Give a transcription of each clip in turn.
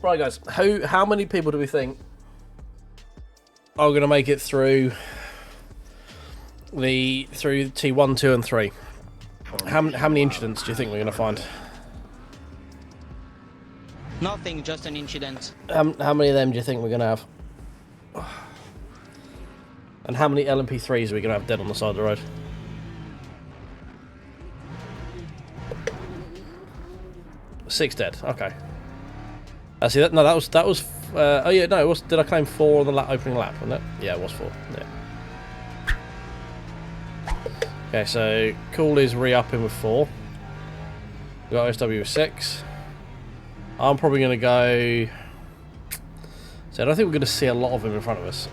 Right, guys. How many people do we think are going to make it through T1, 2, and 3? How many incidents do you think we're going to find? Nothing, just an incident. How many of them do you think we're going to have? And how many LMP3s are we going to have dead on the side of the road? Six dead. Okay. See that? No, that was. Oh yeah, no. It was. Did I claim 4 on the opening lap? Wasn't it? Yeah, it was 4. Yeah. Okay, so Cooley's re-upping with 4. We got OSW with 6. I'm probably going to go. So I don't think we're going to see a lot of him in front of us.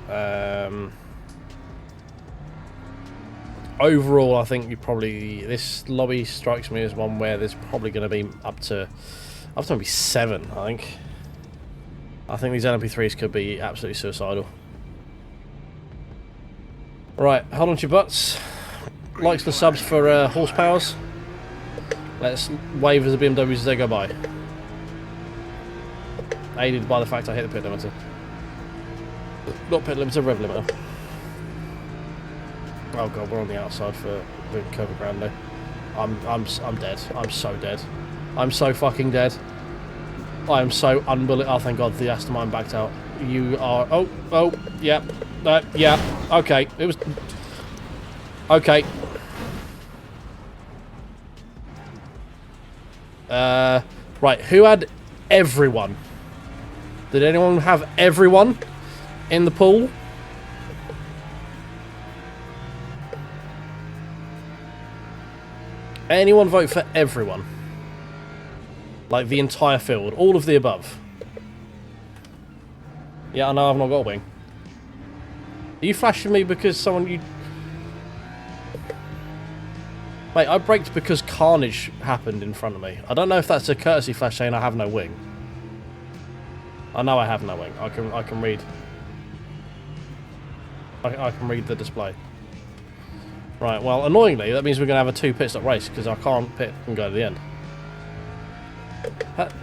Overall, I think this lobby strikes me as one where there's probably going to be up to maybe 7. I think these LMP3s could be absolutely suicidal. Right, hold on to your butts. Likes the subs for horsepowers. Let's wave as the BMWs as they go by. Aided by the fact I hit the pit limiter. Not pit limiter, rev limiter. Oh god, we're on the outside for the Curva Grande. I'm dead. I'm so dead. I'm so fucking dead. I am so unbelievable. Oh, thank god the Aston Martin backed out. You are. Oh, yeah. Yeah. Okay. It was. Okay. Right. Who had everyone? Did anyone have everyone in the pool? Anyone vote for everyone? Like the entire field, all of the above. Yeah, I know I've not got a wing. Are you flashing me because someone Mate, I braked because carnage happened in front of me. I don't know if that's a courtesy flash saying I have no wing. I know I have no wing. I can read. I can read the display. Right, well, annoyingly, that means we're going to have a 2 pit stop race because I can't pit and go to the end.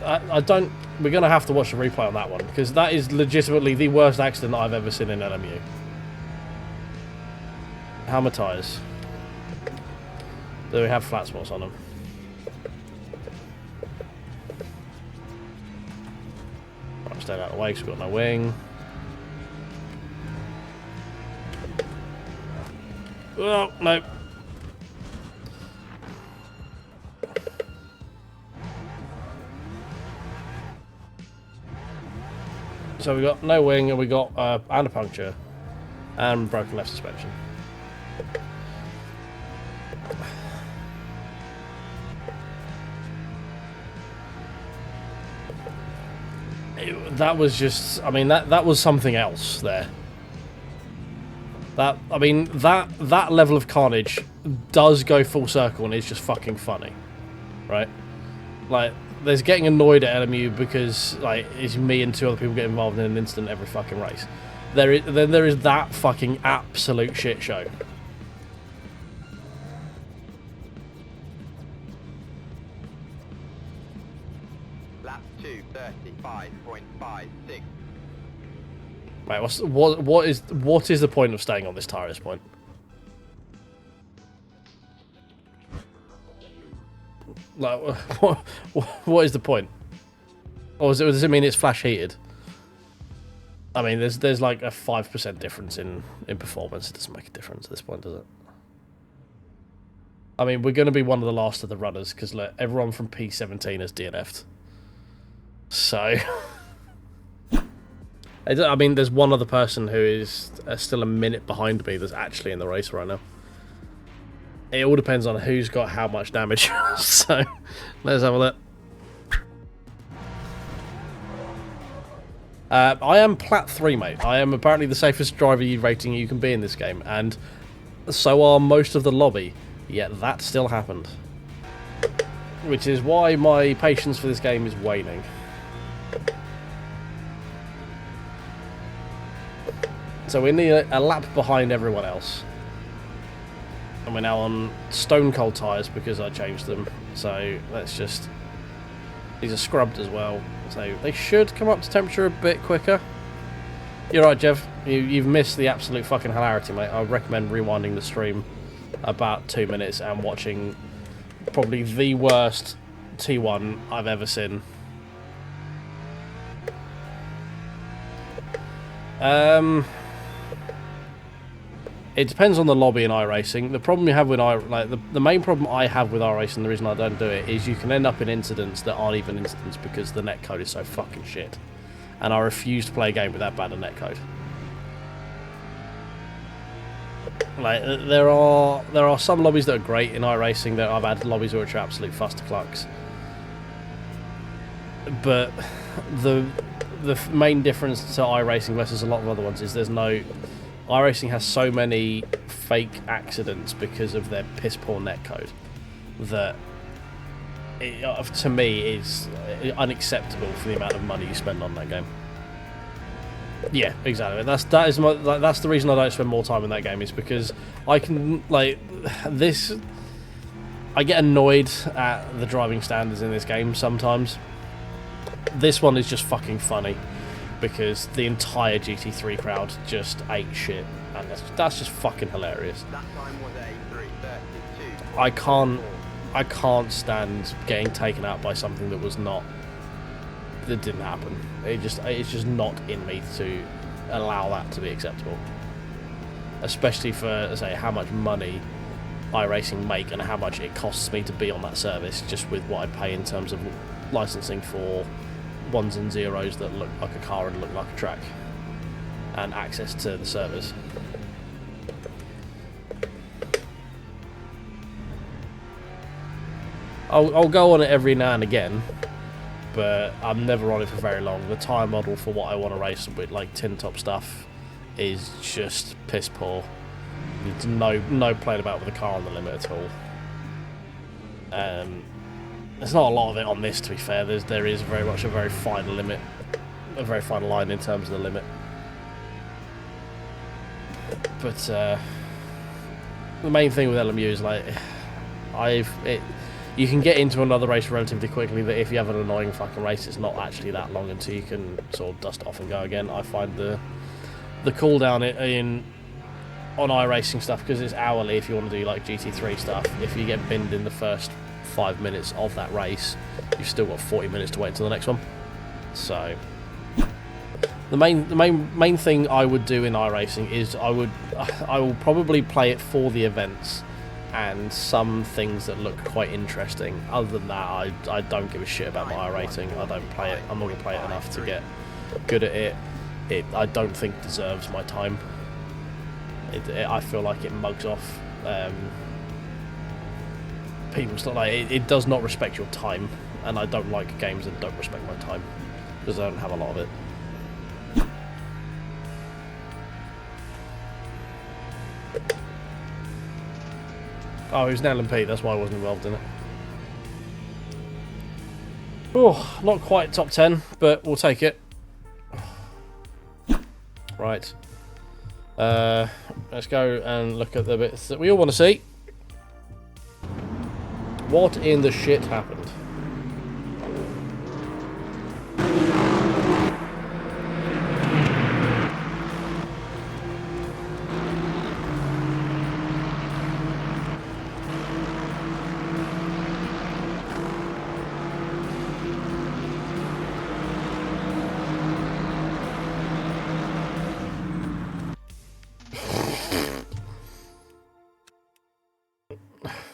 I don't... We're going to have to watch the replay on that one because that is legitimately the worst accident I've ever seen in LMU. How many tyres? Do we have flat spots on them? Right, stay out of the way because we've got no wing. Oh, no. So we got no wing and we got and a puncture and broken left suspension. That was just, I mean, that was something else there. That, I mean, that level of carnage does go full circle and it's just fucking funny, right? Like, there's getting annoyed at LMU because, like, it's me and 2 other people get involved in an incident every fucking race. Then there is that fucking absolute shit show. Lap 2, 35.56. Right, what is the point of staying on this tyre at this point? Like, what is the point? Or does it mean it's flash heated? I mean, there's like a 5% difference in performance. It doesn't make a difference at this point, does it? I mean, we're going to be one of the last of the runners because look, everyone from P17 has DNF'd. So, I mean, there's one other person who is still a minute behind me that's actually in the race right now. It all depends on who's got how much damage. So, let's have a look. I am Plat 3, mate. I am apparently the safest driver rating you can be in this game, and so are most of the lobby, yet that still happened. Which is why my patience for this game is waning. So we're near a lap behind everyone else. And we're now on stone cold tyres because I changed them. So let's just... These are scrubbed as well. So they should come up to temperature a bit quicker. You're right, Jeff. You've missed the absolute fucking hilarity, mate. I would recommend rewinding the stream about 2 minutes and watching probably the worst T1 I've ever seen. It depends on the lobby in iRacing. The problem you have with the main problem I have with iRacing, the reason I don't do it, is you can end up in incidents that aren't even incidents because the netcode is so fucking shit. And I refuse to play a game with that bad a netcode. Like there are some lobbies that are great in iRacing. That I've had lobbies which are absolute fusterclucks. But the main difference to iRacing versus a lot of other ones is there's no... iRacing has so many fake accidents because of their piss poor netcode that to me is unacceptable for the amount of money you spend on that game. Yeah, exactly. That's the reason I don't spend more time in that game, is because I can I get annoyed at the driving standards in this game sometimes. This one is just fucking funny because the entire GT3 crowd just ate shit, and that's just fucking hilarious. That time was a 3:32. I can't stand getting taken out by something that didn't happen. It's just not in me to allow that to be acceptable, especially for, say, how much money iRacing make and how much it costs me to be on that service, just with what I pay in terms of licensing for ones and zeros that look like a car and look like a track, and access to the servers. I'll go on it every now and again, but I'm never on it for very long. The tire model for what I want to race with, like tin top stuff, is just piss poor. There's no playing about with the car on the limit at all. There's not a lot of it on this, to be fair. There is very much a very fine limit, a very fine line in terms of the limit. But the main thing with LMU is like you can get into another race relatively quickly. That if you have an annoying fucking race, it's not actually that long until you can sort of dust off and go again. I find the cooldown on iRacing stuff, because it's hourly. If you want to do like GT3 stuff, if you get binned in the first 5 minutes of that race, you've still got 40 minutes to wait until the next one. So the main thing I would do in iRacing is I will probably play it for the events and some things that look quite interesting. Other than that, I don't give a shit about my iRacing. I don't play it. I'm not going to play it enough to get good at it. I don't think deserves my time. I feel like it mugs off people. It does not respect your time, and I don't like games that don't respect my time because I don't have a lot of it. Oh, he was an LMP, that's why I wasn't involved in it. Oh, not quite top 10, but we'll take it. Right. Let's go and look at the bits that we all want to see. What in the shit happened?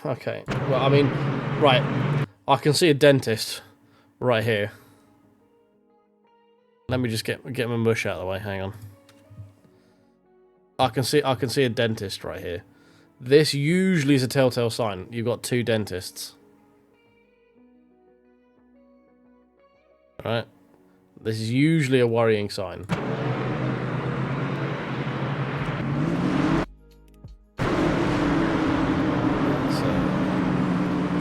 Okay, well, I mean, right, I can see a dentist right here. Let me just get my mush out of the way, hang on. I can see a dentist right here. This usually is a telltale sign. You've got two dentists. Right? This is usually a worrying sign.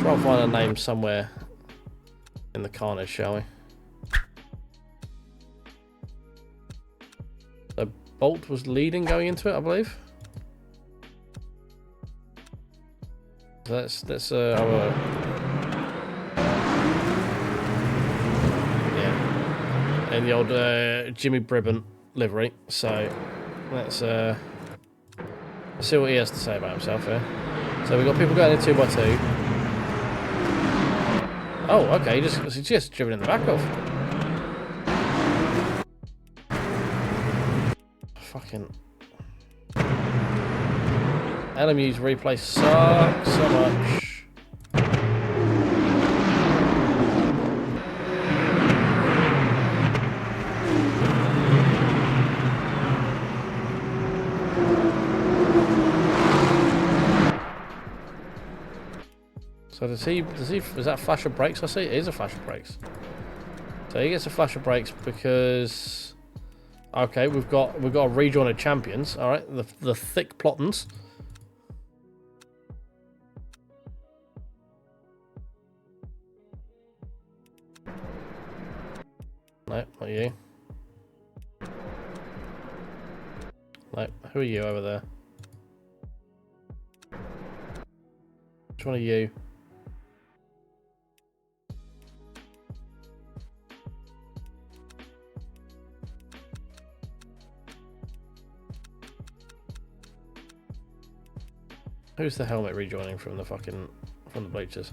Try and find a name somewhere in the carnage, shall we? So Bolt was leading going into it, I believe. So yeah. in the old Jimmy Bribant livery. So let's see what he has to say about himself here. So we've got people going in 2x2. Oh, okay, he just driven in the back of. Fucking LMU's replay sucks so much. So is that flash of brakes? I see it is a flash of brakes. So he gets a flash of brakes because, okay, we've got a rejoin of champions. All right, the thick plottons. No, not you. No, who are you over there? Which one are you? Who's the helmet rejoining from the bleachers?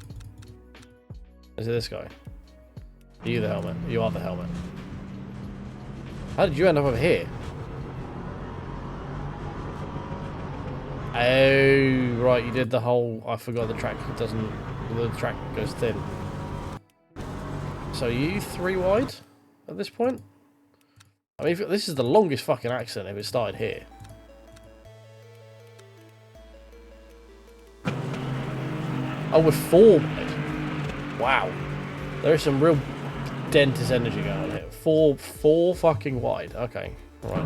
Is it this guy? Are you the helmet? You are the helmet. How did you end up over here? Oh, right, you did the whole... I forgot the track doesn't... The track goes thin. So are you 3 wide at this point? I mean, this is the longest fucking accident if it started here. Oh, we're 4 wide. Wow. There is some real dentist energy going on here. Four fucking wide. Okay. Right.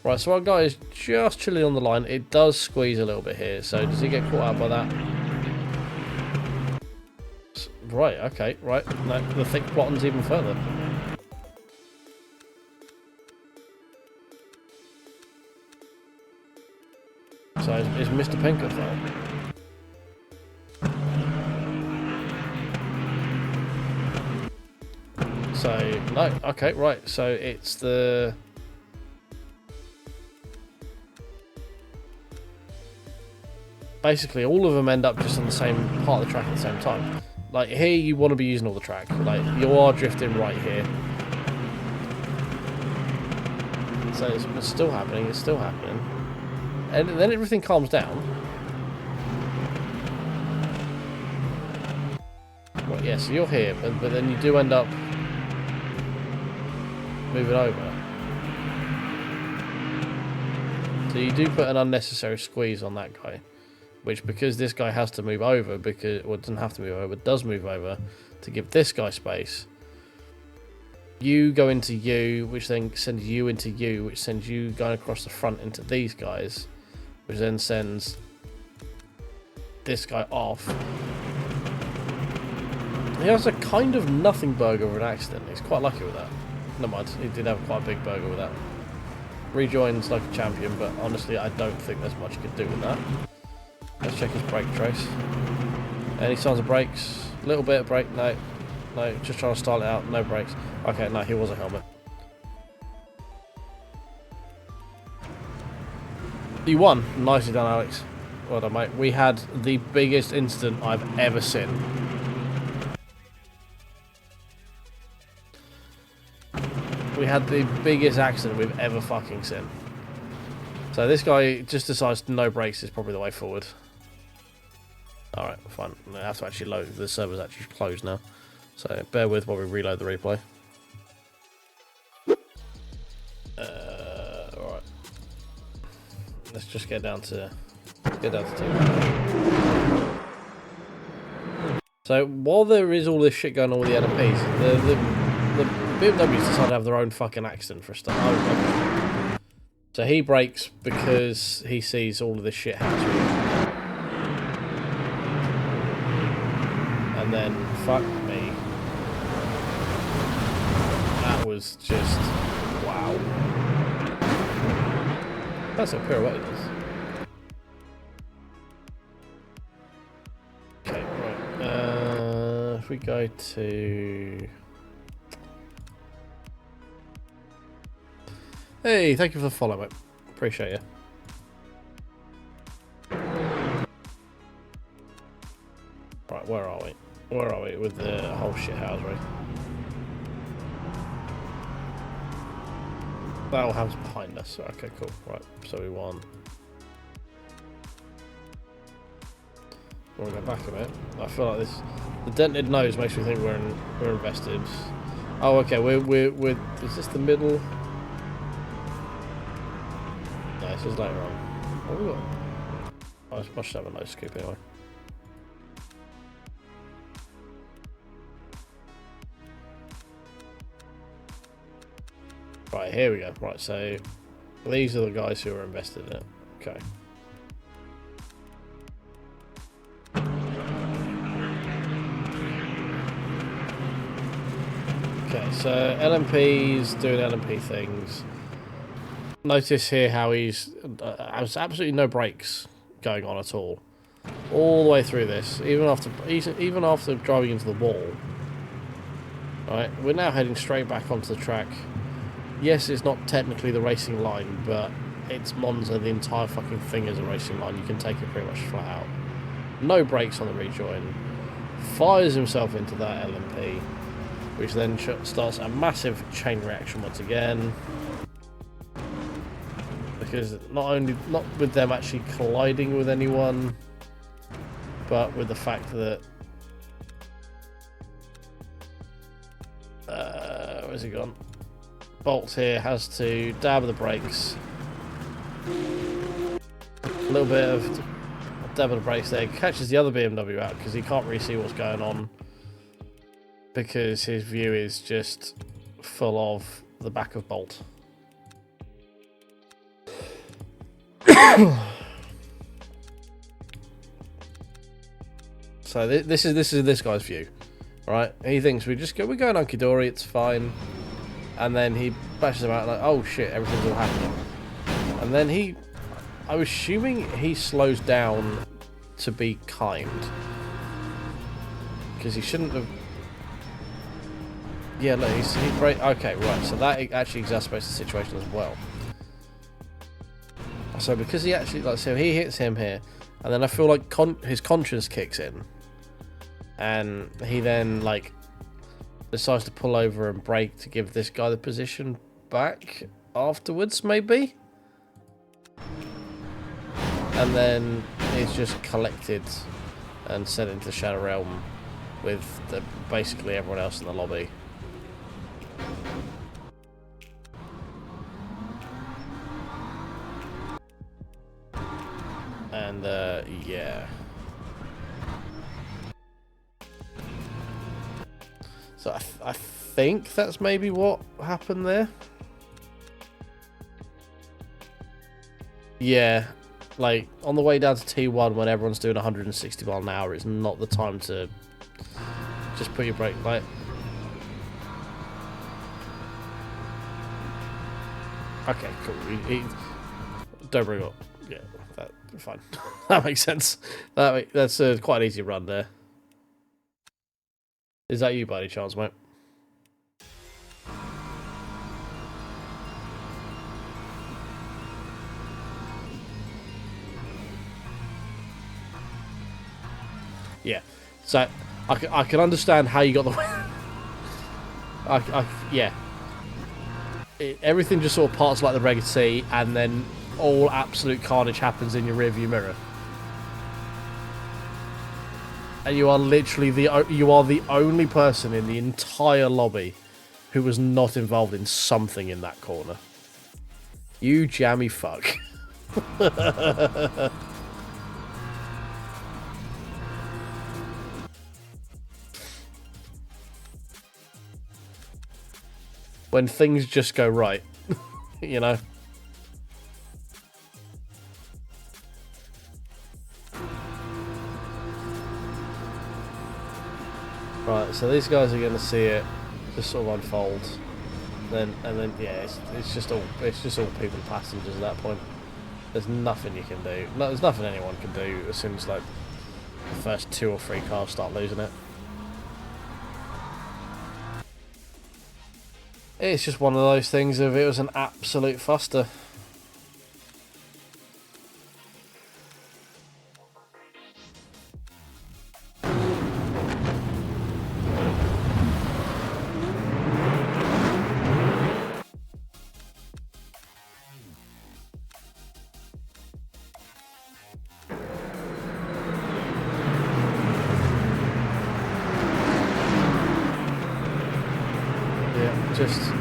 Right, so our guy is just chilling on the line. It does squeeze a little bit here. So does he get caught out by that? Right, okay, right. No, the thick plottons even further. So is Mr. Pink at fault? So, no, okay, right. So it's the... Basically, all of them end up just on the same part of the track at the same time. Like, here you want to be using all the track. Like, you are drifting right here. So it's still happening, it's still happening. And then everything calms down. Well, yeah, so you're here, but then you do end up moving over. So you do put an unnecessary squeeze on that guy. Which, because this guy has to move over, well, it doesn't have to move over, but does move over to give this guy space. You go into you, which then sends you into you, which sends you going across the front into these guys, which then sends this guy off. He has a kind of nothing burger of an accident. He's quite lucky with that. Never mind, he did have quite a big burger with that. Rejoins like a champion, but honestly, I don't think there's much you could do with that. Let's check his brake trace. Any signs of brakes? A little bit of brake. No. No, just trying to style it out. No brakes. Okay, no, he was a helmet. You won. Nicely done, Alex. Well done, mate. We had the biggest incident I've ever seen. We had the biggest accident we've ever fucking seen. So this guy just decides no brakes is probably the way forward. Alright, fine. I have to actually load. The server's actually closed now. So bear with while we reload the replay. Alright. Let's just get down to 2. So while there is all this shit going on with the LMPs, the BMWs decide to have their own fucking accident for a start. Oh, okay. So he brakes because he sees all of this shit happening. And then, fuck me. That was just... wow. That's a pirouette it is. Okay, right. if we go to... Hey, thank you for the follow, mate. Appreciate you. Right, where are we? Where are we with the whole shithousery? That all happens behind us. Okay, cool. Right, so we won. We'll go back a bit. I feel like this. The dented nose makes me think we're invested. Oh, okay. We're. Is this the middle? No, this is later on. What have we got? Oh, I should have a nose scoop anyway. Right, here we go. Right, so these are the guys who are invested in it. Okay. Okay, so LMP's doing LMP things. Notice here how he's has absolutely no brakes going on at all the way through this, even after driving into the wall. Right, we're now heading straight back onto the track. Yes, it's not technically the racing line, but it's Monza. The entire fucking thing is a racing line. You can take it pretty much flat out. No brakes on the rejoin. Fires himself into that LMP, which then starts a massive chain reaction once again. Because not with them actually colliding with anyone, but with the fact that where's he gone? Bolt here has to dab the brakes. A little bit of dab of the brakes there. Catches the other BMW out because he can't really see what's going on, because his view is just full of the back of Bolt. So this is this guy's view, right? He thinks we're going hunky dory, it's fine, and then he bashes him out like, oh shit, everything's all happening, and then I'm assuming he slows down to be kind, because he shouldn't have. Yeah, look, he's okay, right. So that actually exacerbates the situation as well. So because he actually, like, so he hits him here, and then I feel like his conscience kicks in, and he then like decides to pull over and brake to give this guy the position back afterwards, maybe, and then he's just collected and sent into the Shadow Realm with basically everyone else in the lobby. And yeah, so I think that's maybe what happened there. Yeah, like on the way down to T1 when everyone's doing 160 miles an hour, it's not the time to just put your brake light. Okay, cool. Don't bring up. Yeah, fine. That makes sense. That's quite an easy run there. Is that you by any chance, mate? Yeah. So I can understand how you got the win. Yeah. Everything just sort of parts like the Red Sea, and then all absolute carnage happens in your rearview mirror. And you are literally the only person in the entire lobby who was not involved in something in that corner. You jammy fuck. When things just go right, you know. Right, so these guys are going to see it just sort of unfold, and then yeah, it's just all people passengers at that point. There's nothing you can do. No, there's nothing anyone can do as soon as like the first 2 or 3 cars start losing it. It's just one of those things of it was an absolute fuster. Yeah, just...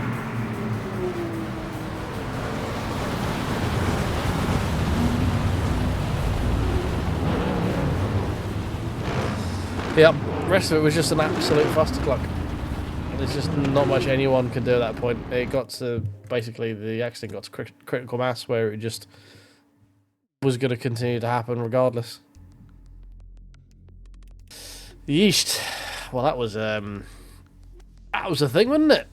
Yep, rest of it was just an absolute clustercluck. There's just not much anyone could do at that point. It got to, basically, the accident got to critical mass where it just was going to continue to happen regardless. Yeast. Well, that was a thing, wasn't it?